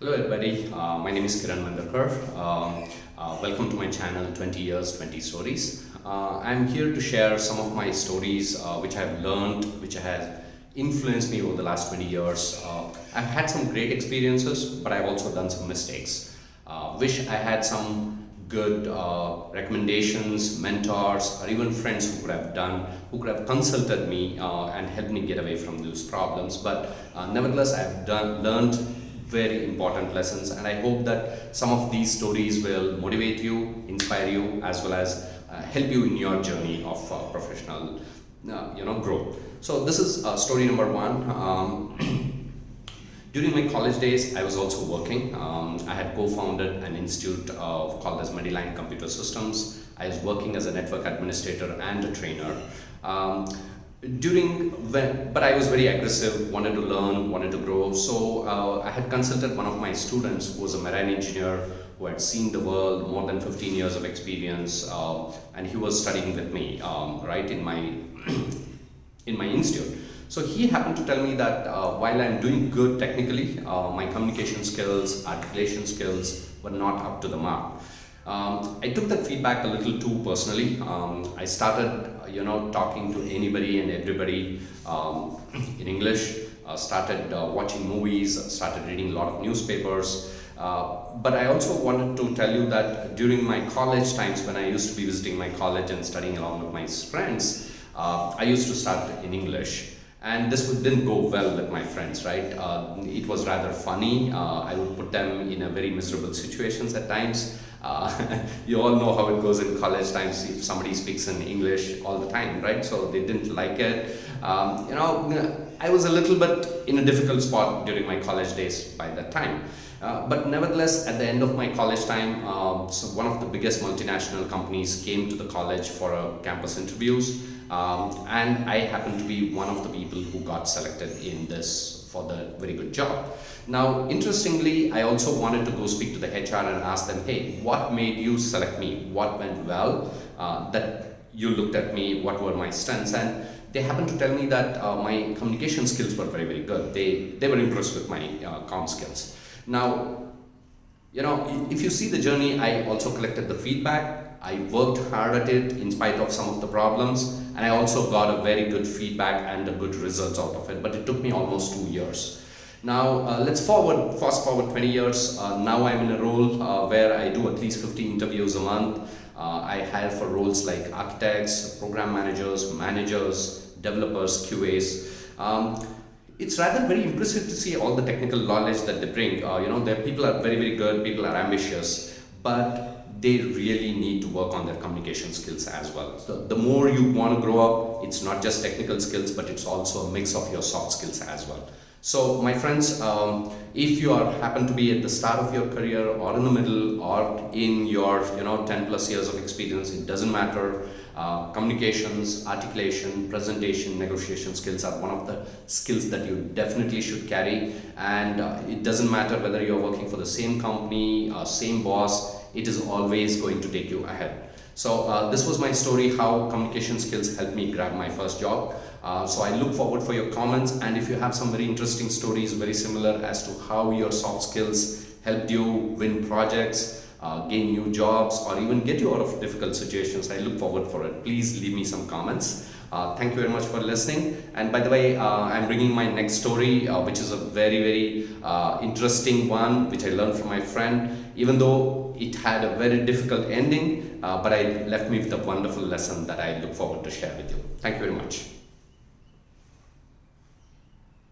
Hello everybody, my name is Menderkar. Welcome to my channel 20 Years, 20 Stories. I'm here to share some of my stories which I've learned, which has influenced me over the last 20 years. I've had some great experiences, but I've also done some mistakes. Wish I had some good recommendations, mentors, or even friends who could have consulted me and helped me get away from those problems. But nevertheless, I've learned very important lessons, and I hope that some of these stories will motivate you, inspire you, as well as help you in your journey of professional growth. So this is story number one. During my college days, I was also working. I had co-founded an institute called as Mediline Computer Systems. I was working as a network administrator and a trainer. But I was very aggressive, wanted to learn, wanted to grow. So I had consulted one of my students who was a marine engineer who had seen the world, more than 15 years of experience, and he was studying with me, right in my in my institute. So he happened to tell me that while I'm doing good technically, my communication skills, articulation skills were not up to the mark. I took that feedback a little too personally. I started, talking to anybody and everybody in English. Started watching movies. Started reading a lot of newspapers. But I also wanted to tell you that during my college times, when I used to be visiting my college and studying along with my friends, I used to start in English. And this didn't go well with my friends, right? It was rather funny. I would put them in a very miserable situations at times. You all know how it goes in college times if somebody speaks in English all the time, right? So they didn't like it. I was a little bit in a difficult spot during my college days by that time. But nevertheless, at the end of my college time, so one of the biggest multinational companies came to the college for a campus interviews. And I happened to be one of the people who got selected in this for the very good job. Now, interestingly, I also wanted to go speak to the HR and ask them, hey, what made you select me? What went well that you looked at me? What were my strengths? And they happened to tell me that my communication skills were very, very good. They were impressed with my comm skills. Now, if you see the journey, I also collected the feedback. I worked hard at it in spite of some of the problems, and I also got a very good feedback and a good results out of it, but it took me almost 2 years. Now let's fast forward 20 years. Now I'm in a role where I do at least 50 interviews a month. I hire for roles like architects, program managers, developers, QAs. It's rather very impressive to see all the technical knowledge that they bring. Their people are very, very good, people are ambitious, but they really need to work on their communication skills as well. So the more you want to grow up, it's not just technical skills, but it's also a mix of your soft skills as well. So my friends, if you happen to be at the start of your career or in the middle or in your 10 plus years of experience, it doesn't matter. Communications, articulation, presentation, negotiation skills are one of the skills that you definitely should carry. And it doesn't matter whether you're working for the same company, same boss, it is always going to take you ahead. So this was my story, how communication skills helped me grab my first job. So I look forward for your comments, and if you have some very interesting stories, very similar as to how your soft skills helped you win projects, gain new jobs, or even get you out of difficult situations, I look forward for it. Please leave me some comments. Thank you very much for listening. And by the way, I'm bringing my next story, which is a very, very interesting one, which I learned from my friend, even though it had a very difficult ending, but it left me with a wonderful lesson that I look forward to share with you. Thank you very much.